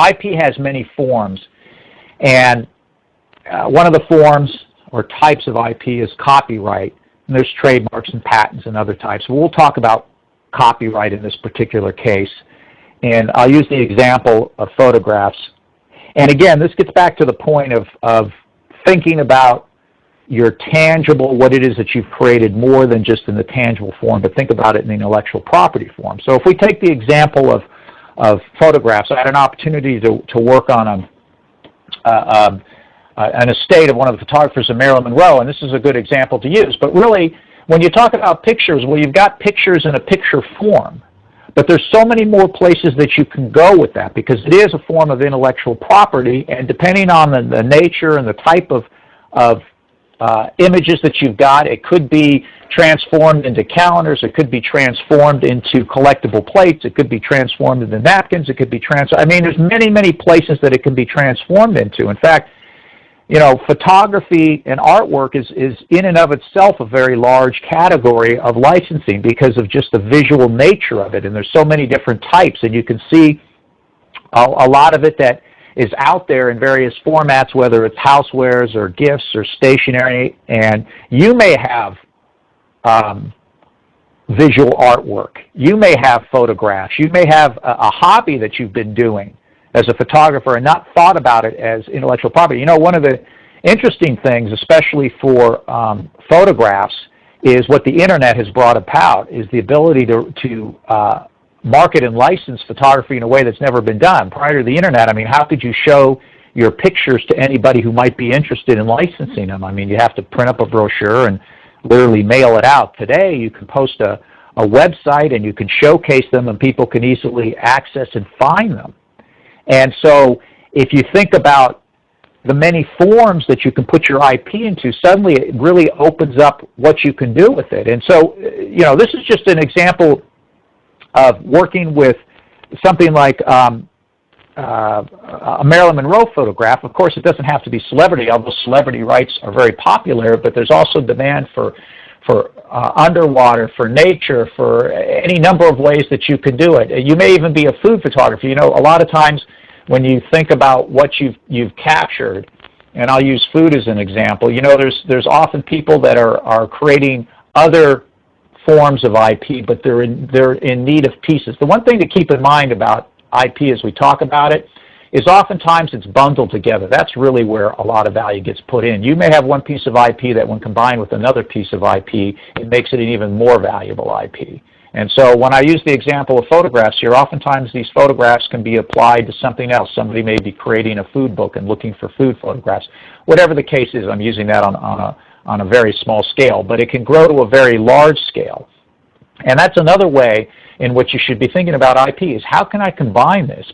IP has many forms, and one of the forms or types of IP is copyright, and there's trademarks and patents and other types. We'll talk about copyright in this particular case, and I'll use the example of photographs. And again, this gets back to the point of thinking about your tangible, what it is that you've created, more than just in the tangible form, but think about it in the intellectual property form. So if we take the example of photographs, I had an opportunity to work on an estate of one of the photographers of Marilyn Monroe, and this is a good example to use. But really, when you talk about pictures, well, you've got pictures in a picture form, but there's so many more places that you can go with that, because it is a form of intellectual property, and depending on the nature and the type of images that you've got, it could be transformed into calendars, it could be transformed into collectible plates, it could be transformed into napkins, it could be I mean, there's many, many places that it can be transformed into. In fact, you know, photography and artwork is in and of itself a very large category of licensing because of just the visual nature of it, and there's so many different types, and you can see a lot of it that is out there in various formats, whether it's housewares or gifts or stationery, and you may have visual artwork, you may have photographs, you may have a hobby that you've been doing as a photographer and not thought about it as intellectual property. You know, one of the interesting things, especially for photographs, is what the internet has brought about, is the ability to market and license photography in a way that's never been done. Prior to the internet, I mean, how could you show your pictures to anybody who might be interested in licensing them? I mean, you have to print up a brochure and literally mail it out. Today, you can post a website and you can showcase them, and people can easily access and find them. And so if you think about the many forms that you can put your IP into, suddenly it really opens up what you can do with it. And so, you know, this is just an example of working with something like a Marilyn Monroe photograph. Of course, it doesn't have to be celebrity, although celebrity rights are very popular, but there's also demand for underwater, for nature, for any number of ways that you can do it. You may even be a food photographer. You know, a lot of times when you think about what you've captured, and I'll use food as an example, you know, there's often people that are creating other forms of IP, but they're in need of pieces. The one thing to keep in mind about IP as we talk about it is oftentimes it's bundled together. That's really where a lot of value gets put in. You may have one piece of IP that when combined with another piece of IP, it makes it an even more valuable IP. And so when I use the example of photographs here, oftentimes these photographs can be applied to something else. Somebody may be creating a food book and looking for food photographs. Whatever the case is, I'm using that on a very small scale, but it can grow to a very large scale. And that's another way in which you should be thinking about IP, is how can I combine this?